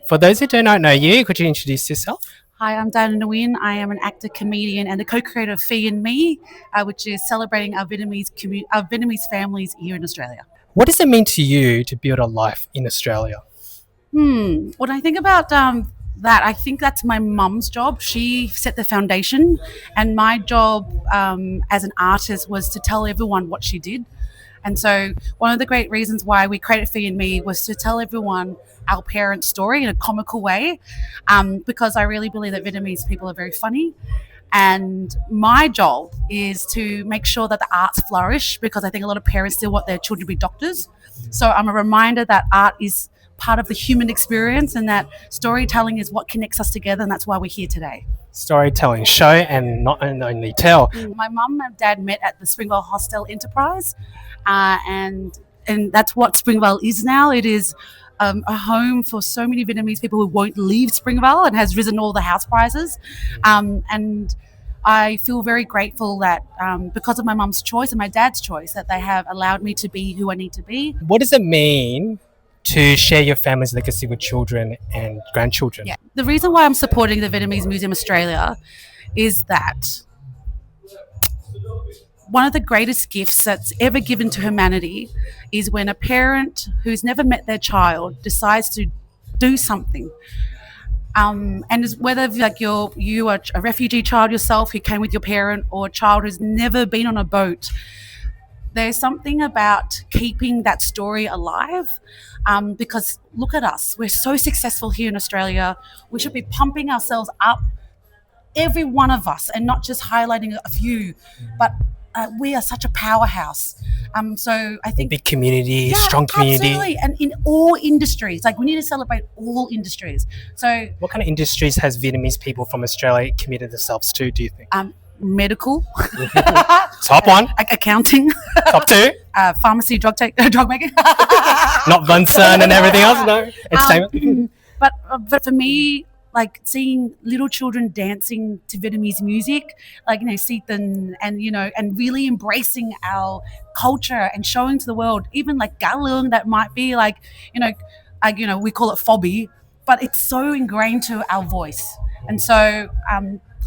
For those who do not know you, could you introduce yourself? Hi, I'm Nguyen. I am an actor, comedian, and the co-creator of Phi and Me, which is celebrating our Vietnamese families here in Australia. What does it mean to you to build a life in Australia? When I think about that, I think that's my mum's job. She set the foundation, and my job as an artist was to tell everyone what she did. And so one of the great reasons why we created Phi and Me was to tell everyone our parents' story in a comical way, because I really believe that Vietnamese people are very funny. And my job is to make sure that the arts flourish, because I think a lot of parents still want their children to be doctors. So I'm a reminder that art is part of the human experience, and that storytelling is what connects us together, and that's why we're here today. Storytelling, show and not only tell. My mum and dad met at the Springvale Hostel Enterprise, and that's what Springvale is now. It is a home for so many Vietnamese people who won't leave Springvale, and has risen all the house prices. And I feel very grateful that because of my mum's choice and my dad's choice, that they have allowed me to be who I need to be. What does it mean to share your family's legacy with children and grandchildren? Yeah. The reason why I'm supporting the Vietnamese Museum Australia is that one of the greatest gifts that's ever given to humanity is when a parent who's never met their child decides to do something. And whether like you are a refugee child yourself who came with your parent, or a child who's never been on a boat, there's something about keeping that story alive, because look at us. We're so successful here in Australia. We should be pumping ourselves up, every one of us, and not just highlighting a few, but we are such a powerhouse. So I think big community, strong community. Absolutely. And in all industries, like we need to celebrate all industries. So what kind of industries has Vietnamese people from Australia committed themselves to, do you think? Medical. Top one. Accounting. Top two. Pharmacy, drug making. Not Bunsen and everything else, no. Entertainment. But for me, like seeing little children dancing to Vietnamese music, like, Seathan, and really embracing our culture and showing to the world, even like Gala, that might be like, we call it phobby, but it's so ingrained to our voice. And so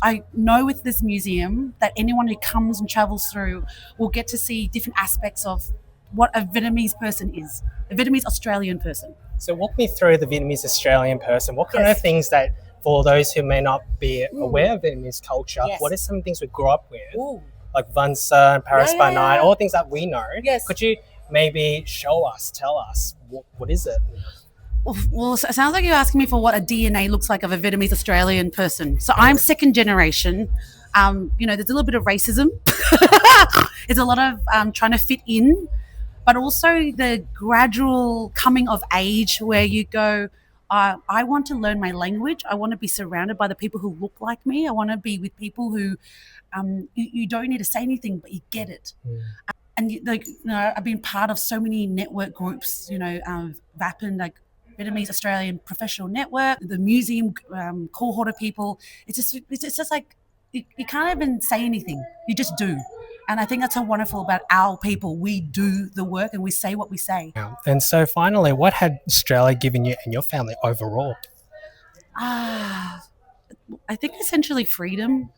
I know with this museum that anyone who comes and travels through will get to see different aspects of what a Vietnamese person is, a Vietnamese Australian person. So walk me through the Vietnamese Australian person. What kind of things that, for those who may not be aware of Vietnamese culture, what are some things we grew up with? Like Van Son, Paris by Night, all things that we know. Yes. Could you maybe tell us, what is it? Well, it sounds like you're asking me for what a DNA looks like of a Vietnamese Australian person. So I'm second generation. There's a little bit of racism. There's a lot of trying to fit in, but also the gradual coming of age where you go, I want to learn my language. I want to be surrounded by the people who look like me. I want to be with people who you don't need to say anything, but you get it. And I've been part of so many network groups, VAPN, like Vietnamese Australian Professional Network, the museum cohort of people. It's just like you can't even say anything. You just do. And I think that's so wonderful about our people. We do the work and we say what we say. And so finally, what had Australia given you and your family overall? I think essentially freedom,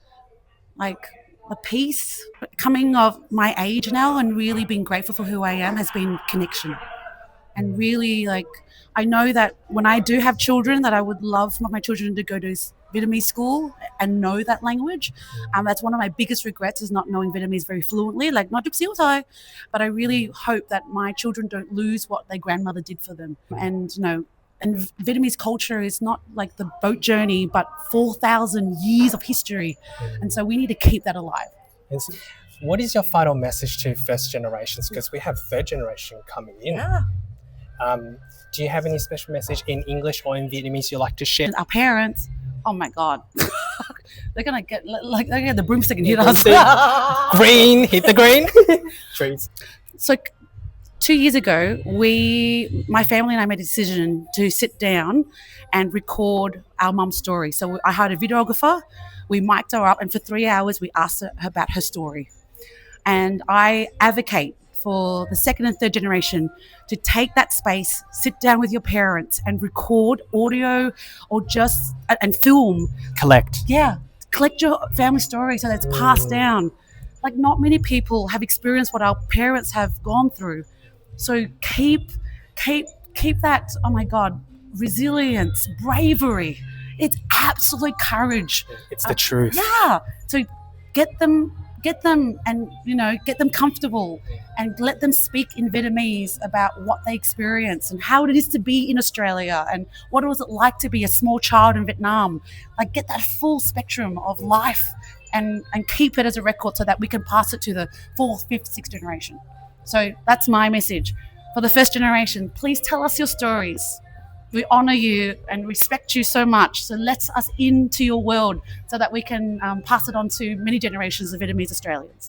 like the peace. Coming of my age now and really being grateful for who I am has been connection. And really, I know that when I do have children, that I would love my children to go to Vietnamese school and know that language. That's one of my biggest regrets, is not knowing Vietnamese very fluently, like not Duk Siêu Thai. But I really hope that my children don't lose what their grandmother did for them. And Vietnamese culture is not like the boat journey, but 4,000 years of history. And so we need to keep that alive. And so what is your final message to first generations? Because we have third generation coming in. Yeah. Do you have any special message in English or in Vietnamese you'd like to share? Our parents, oh my God, they're gonna get the broomstick and hit us. Green, hit the green. Trees. So 2 years ago, my family and I made a decision to sit down and record our mum's story. So I hired a videographer, we mic'd her up, and for 3 hours we asked her about her story. And I advocate for the second and third generation to take that space, sit down with your parents and record audio or just and film. Collect. Yeah, collect your family story so that it's passed down. Like, not many people have experienced what our parents have gone through. So keep that, oh my God, resilience, bravery. It's absolute courage. It's the truth. Yeah. So get them and, get them comfortable and let them speak in Vietnamese about what they experience and how it is to be in Australia and what was it like to be a small child in Vietnam. Like, get that full spectrum of life and keep it as a record so that we can pass it to the fourth, fifth, sixth generation. So that's my message. For the first generation, please tell us your stories. We honor you and respect you so much. So let us into your world so that we can pass it on to many generations of Vietnamese Australians.